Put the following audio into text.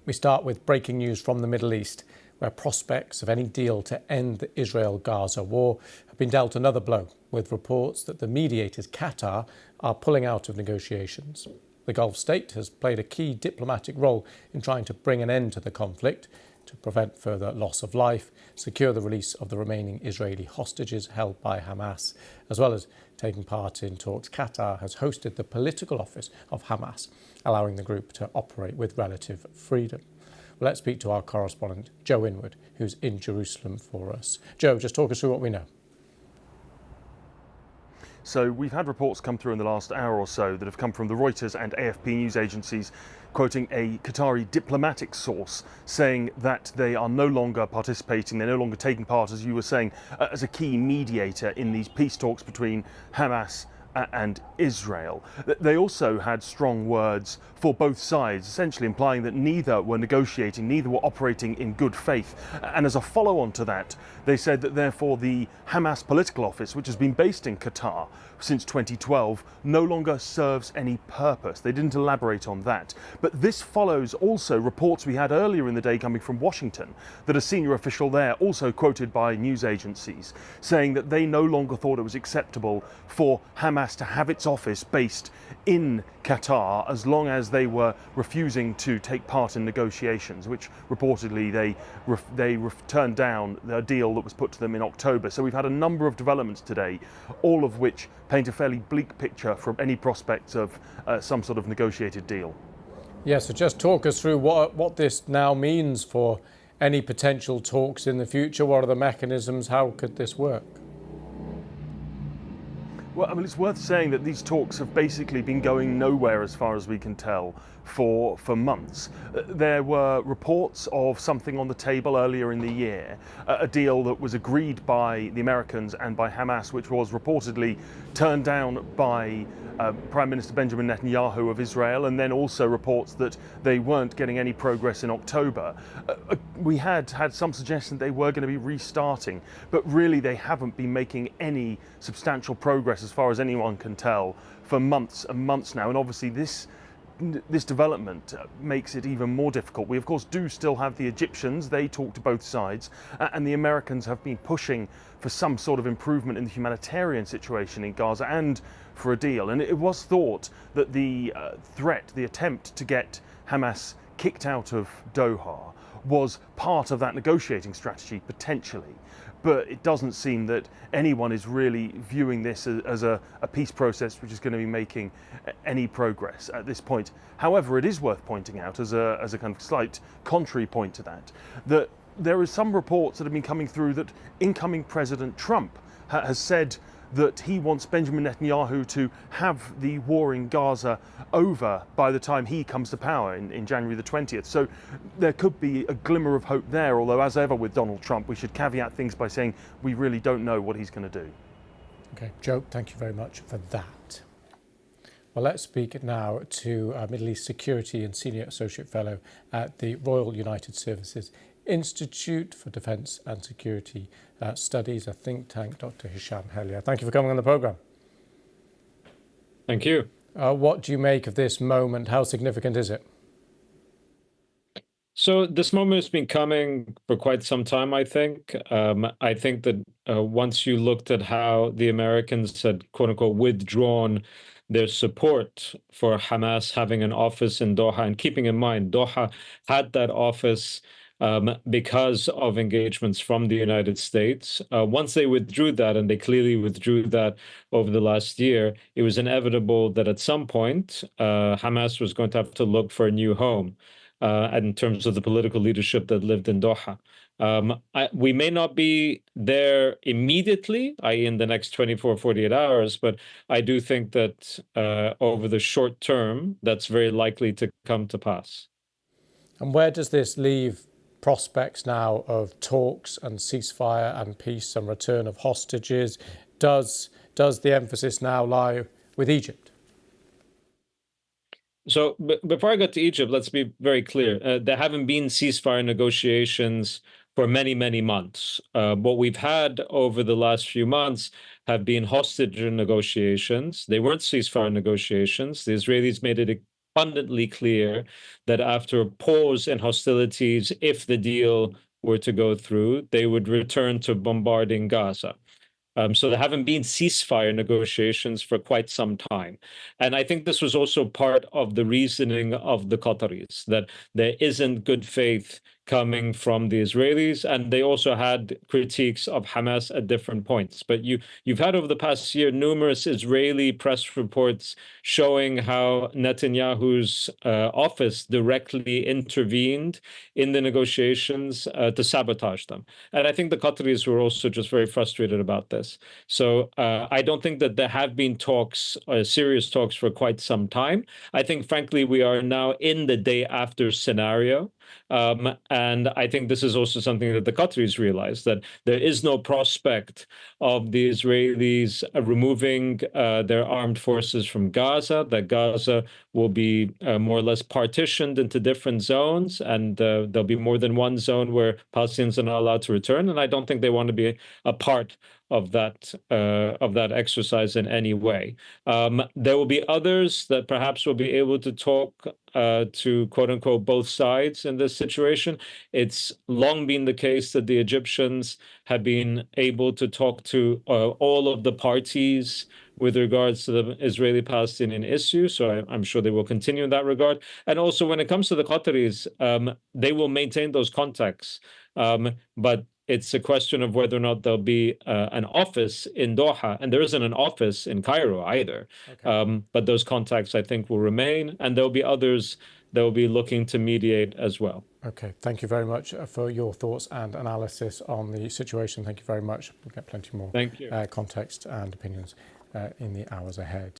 We start with breaking news from the Middle East, where prospects of any deal to end the Israel-Gaza war have been dealt another blow, with reports that the mediators, Qatar, are pulling out of negotiations. The Gulf state has played a key diplomatic role in trying to bring an end to the conflict, to prevent further loss of life, secure the release of the remaining Israeli hostages held by Hamas, as well as taking part in talks. Qatar has hosted the political office of Hamas, allowing the group to operate with relative freedom. Well, let's speak to our correspondent, Joe Inwood, who's in Jerusalem for us. Joe, just talk us through what we know. So we've had reports come through in the last hour or so that have come from the Reuters and AFP news agencies, quoting a Qatari diplomatic source saying that they are no longer participating, they're no longer taking part, as you were saying, as a key mediator in these peace talks between Hamas and Israel. They also had strong words for both sides, essentially implying that neither were negotiating, neither were operating in good faith. And as a follow-on to that, they said that therefore the Hamas political office, which has been based in Qatar since 2012, no longer serves any purpose. They didn't elaborate on that. But this follows also reports we had earlier in the day coming from Washington that a senior official there, also quoted by news agencies, saying that they no longer thought it was acceptable for Hamas to have its office based in Qatar as long as they were refusing to take part in negotiations, which reportedly they turned down the deal that was put to them in October. So we've had a number of developments today, all of which paint a fairly bleak picture from any prospects of some sort of negotiated deal. Yeah, so just talk us through what this now means for any potential talks in the future. What are the mechanisms? How could this work? Well, I mean, it's worth saying that these talks have basically been going nowhere as far as we can tell for months. There were reports of something on the table earlier in the year, a deal that was agreed by the Americans and by Hamas, which was reportedly turned down by Prime Minister Benjamin Netanyahu of Israel, and then also reports that they weren't getting any progress in October. We had some suggestion they were going to be restarting, but really they haven't been making any substantial progress as far as anyone can tell for months and months now. And obviously this development makes it even more difficult. We of course do still have the Egyptians. They talk to both sides, and the Americans have been pushing for some sort of improvement in the humanitarian situation in Gaza and for a deal. And it was thought that the attempt to get Hamas kicked out of Doha was part of that negotiating strategy, potentially. But it doesn't seem that anyone is really viewing this as a peace process which is going to be making any progress at this point. However, it is worth pointing out as a kind of slight contrary point to that there are some reports that have been coming through that incoming President Trump has said that he wants Benjamin Netanyahu to have the war in Gaza over by the time he comes to power in January the 20th. So there could be a glimmer of hope there, although as ever with Donald Trump, we should caveat things by saying we really don't know what he's going to do. Okay, Joe, thank you very much for that. Well, let's speak now to Middle East Security and Senior Associate Fellow at the Royal United Services Institute for Defence and Security Studies, a think tank, Dr. Hisham Helia. Thank you for coming on the programme. Thank you. What do you make of this moment? How significant is it? So this moment has been coming for quite some time, I think. I think that once you looked at how the Americans had, quote unquote, withdrawn their support for Hamas having an office in Doha, and keeping in mind, Doha had that office because of engagements from the United States. Once they withdrew that, and they clearly withdrew that over the last year, it was inevitable that at some point, Hamas was going to have to look for a new home in terms of the political leadership that lived in Doha. We may not be there immediately, i.e. in the next 24, 48 hours, but I do think that over the short term, that's very likely to come to pass. And where does this leave prospects now of talks and ceasefire and peace and return of hostages? Does the emphasis now lie with Egypt? So before I get to Egypt, let's be very clear. There haven't been ceasefire negotiations for many, many months. What we've had over the last few months have been hostage negotiations. They weren't ceasefire negotiations. The Israelis made it abundantly clear that after a pause in hostilities, if the deal were to go through, they would return to bombarding Gaza. So there haven't been ceasefire negotiations for quite some time. And I think this was also part of the reasoning of the Qataris, that there isn't good faith coming from the Israelis, and they also had critiques of Hamas at different points. But you've had over the past year numerous Israeli press reports showing how Netanyahu's office directly intervened in the negotiations to sabotage them. And I think the Qataris were also just very frustrated about this. So I don't think that there have been talks, serious talks, for quite some time. I think, frankly, we are now in the day after scenario. And I think this is also something that the Qataris realize, that there is no prospect of the Israelis removing their armed forces from Gaza, that Gaza will be more or less partitioned into different zones, and there'll be more than one zone where Palestinians are not allowed to return. And I don't think they want to be a part of that exercise in any way. There will be others that perhaps will be able to talk to, quote unquote, both sides in this situation. It's long been the case that the Egyptians have been able to talk to all of the parties with regards to the Israeli-Palestinian issue. So I'm sure they will continue in that regard. And also when it comes to the Qataris, they will maintain those contacts. But it's a question of whether or not there'll be an office in Doha, and there isn't an office in Cairo either. Okay. But those contacts, I think, will remain, and there'll be others that will be looking to mediate as well. Okay, thank you very much for your thoughts and analysis on the situation. Thank you very much. We'll get plenty more context and opinions in the hours ahead.